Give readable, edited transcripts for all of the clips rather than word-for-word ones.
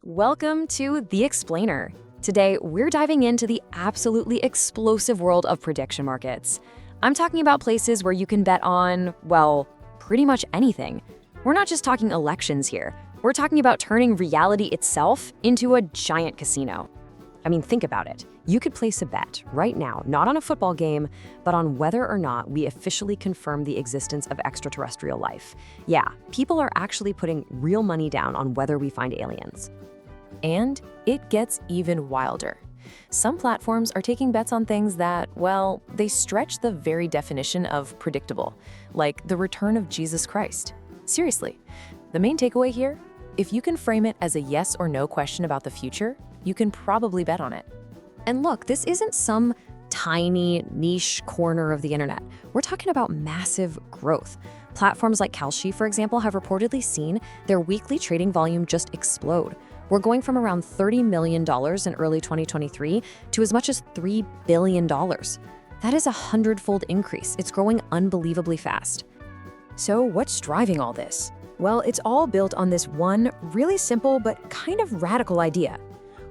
Welcome to The Explainer. Today, we're diving into the absolutely explosive world of prediction markets. I'm talking about places where you can bet on, well, pretty much anything. We're not just talking elections here. We're talking about turning reality itself into a giant casino. I mean, think about it. You could place a bet right now, not on a football game, but on whether or not we officially confirm the existence of extraterrestrial life. Yeah, people are actually putting real money down on whether we find aliens. And it gets even wilder. Some platforms are taking bets on things that, well, they stretch the very definition of predictable, like the return of Jesus Christ. Seriously, the main takeaway here? If you can frame it as a yes or no question about the future, you can probably bet on it. And look, this isn't some tiny niche corner of the internet. We're talking about massive growth. Platforms like Kalshi, for example, have reportedly seen their weekly trading volume just explode. We're going from around $30 million in early 2023 to as much as $3 billion. That is a 100-fold increase. It's growing unbelievably fast. So what's driving all this? Well, it's all built on this one really simple but kind of radical idea.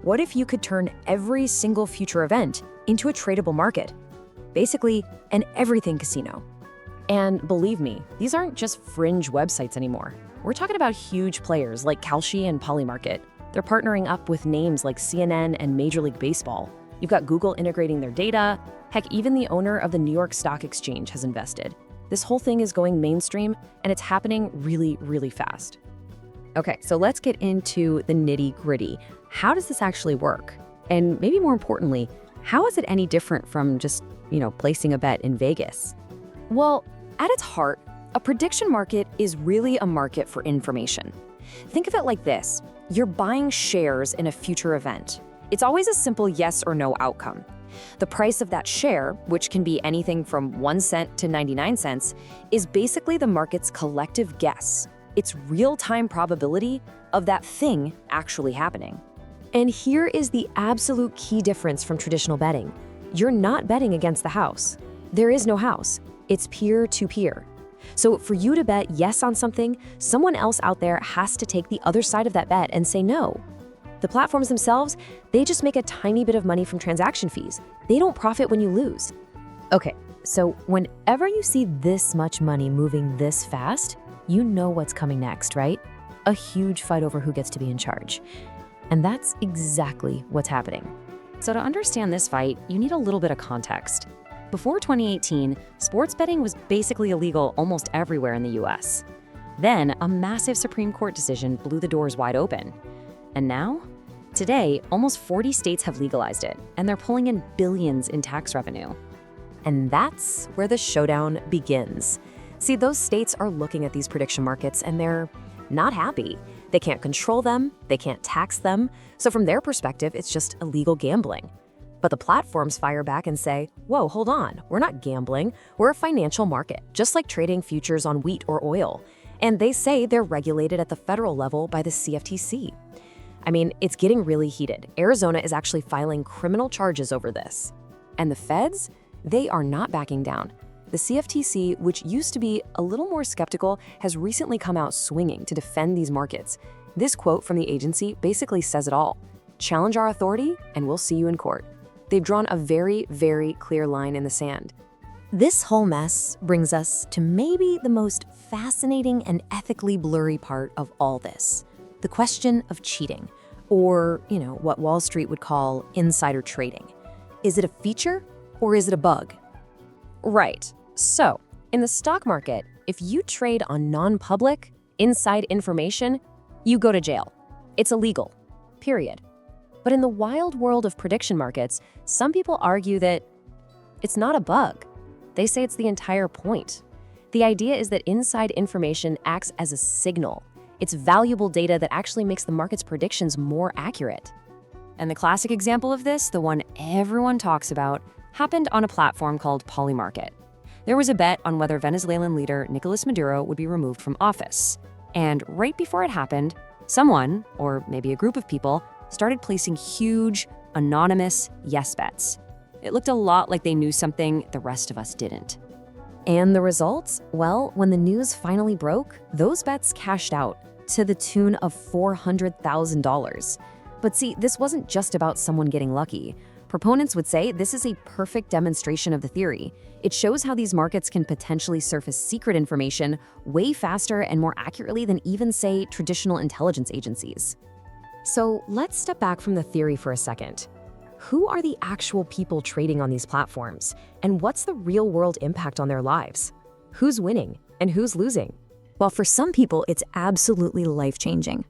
What if you could turn every single future event into a tradable market? Basically, an everything casino. And believe me, these aren't just fringe websites anymore. We're talking about huge players like Kalshi and Polymarket. They're partnering up with names like CNN and Major League Baseball. You've got Google integrating their data. Heck, even the owner of the New York Stock Exchange has invested. This whole thing is going mainstream, and it's happening really, really fast. Okay, so let's get into the nitty-gritty. How does this actually work? And maybe more importantly, how is it any different from just, placing a bet in Vegas? Well, at its heart, a prediction market is really a market for information. Think of it like this. You're buying shares in a future event. It's always a simple yes or no outcome. The price of that share, which can be anything from 1 cent to 99 cents, is basically the market's collective guess. It's real-time probability of that thing actually happening. And here is the absolute key difference from traditional betting. You're not betting against the house. There is no house. It's peer-to-peer. So for you to bet yes on something, someone else out there has to take the other side of that bet and say no. The platforms themselves, they just make a tiny bit of money from transaction fees. They don't profit when you lose. Okay, so whenever you see this much money moving this fast, you know what's coming next, right? A huge fight over who gets to be in charge. And that's exactly what's happening. So to understand this fight, you need a little bit of context. Before 2018, sports betting was basically illegal almost everywhere in the US. Then, a massive Supreme Court decision blew the doors wide open. And now? Today, almost 40 states have legalized it, and they're pulling in billions in tax revenue. And that's where the showdown begins. See, those states are looking at these prediction markets and they're not happy. They can't control them, they can't tax them, so from their perspective, it's just illegal gambling. But the platforms fire back and say, whoa, hold on, we're not gambling, we're a financial market, just like trading futures on wheat or oil. And they say they're regulated at the federal level by the CFTC. I mean, it's getting really heated. Arizona is actually filing criminal charges over this. And the feds, they are not backing down. The CFTC, which used to be a little more skeptical, has recently come out swinging to defend these markets. This quote from the agency basically says it all. Challenge our authority and we'll see you in court. They've drawn a very, very clear line in the sand. This whole mess brings us to maybe the most fascinating and ethically blurry part of all this. The question of cheating, or, what Wall Street would call insider trading. Is it a feature or is it a bug? Right. So, in the stock market, if you trade on non-public, inside information, you go to jail. It's illegal. Period. But in the wild world of prediction markets, some people argue that it's not a bug. They say it's the entire point. The idea is that inside information acts as a signal. It's valuable data that actually makes the market's predictions more accurate. And the classic example of this, the one everyone talks about, happened on a platform called Polymarket. There was a bet on whether Venezuelan leader Nicolas Maduro would be removed from office. And right before it happened, someone, or maybe a group of people, started placing huge, anonymous yes bets. It looked a lot like they knew something the rest of us didn't. And the results? Well, when the news finally broke, those bets cashed out. to the tune of $400,000. But see, this wasn't just about someone getting lucky. Proponents would say this is a perfect demonstration of the theory. It shows how these markets can potentially surface secret information way faster and more accurately than even, say, traditional intelligence agencies. So let's step back from the theory for a second. Who are the actual people trading on these platforms? And what's the real-world impact on their lives? Who's winning and who's losing? Well, for some people, it's absolutely life-changing.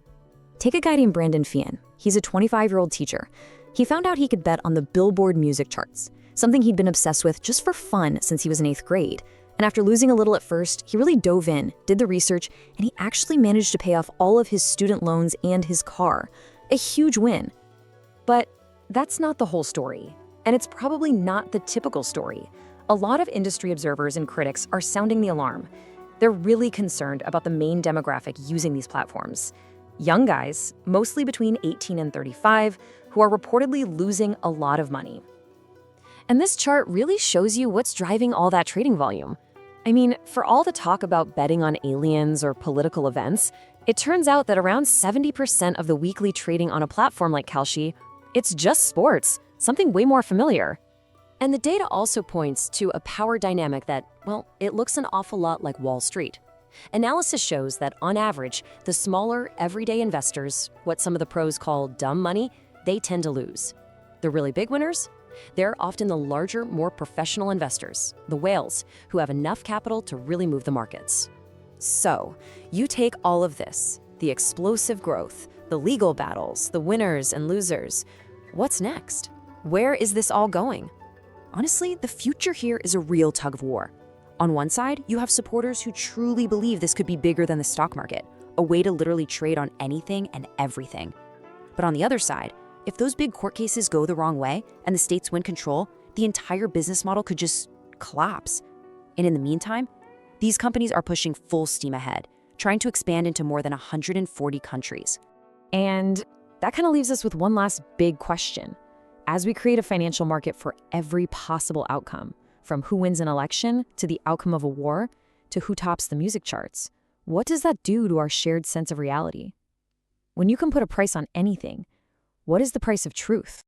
Take a guy named Brandon Fian. He's a 25-year-old teacher. He found out he could bet on the Billboard music charts, something he'd been obsessed with just for fun since he was in 8th grade. And after losing a little at first, he really dove in, did the research, and he actually managed to pay off all of his student loans and his car. A huge win. But that's not the whole story. And it's probably not the typical story. A lot of industry observers and critics are sounding the alarm. They're really concerned about the main demographic using these platforms. Young guys, mostly between 18 and 35, who are reportedly losing a lot of money. And this chart really shows you what's driving all that trading volume. I mean, for all the talk about betting on aliens or political events, it turns out that around 70% of the weekly trading on a platform like Kalshi, it's just sports, something way more familiar. And the data also points to a power dynamic that, well, it looks an awful lot like Wall Street. Analysis shows that, on average, the smaller, everyday investors, what some of the pros call dumb money, they tend to lose. The really big winners? They're often the larger, more professional investors, the whales, who have enough capital to really move the markets. So, you take all of this, the explosive growth, the legal battles, the winners and losers. What's next? Where is this all going? Honestly, the future here is a real tug of war. On one side, you have supporters who truly believe this could be bigger than the stock market, a way to literally trade on anything and everything. But on the other side, if those big court cases go the wrong way and the states win control, the entire business model could just collapse. And in the meantime, these companies are pushing full steam ahead, trying to expand into more than 140 countries. And that kind of leaves us with one last big question. As we create a financial market for every possible outcome, from who wins an election to the outcome of a war to who tops the music charts, what does that do to our shared sense of reality? When you can put a price on anything, what is the price of truth?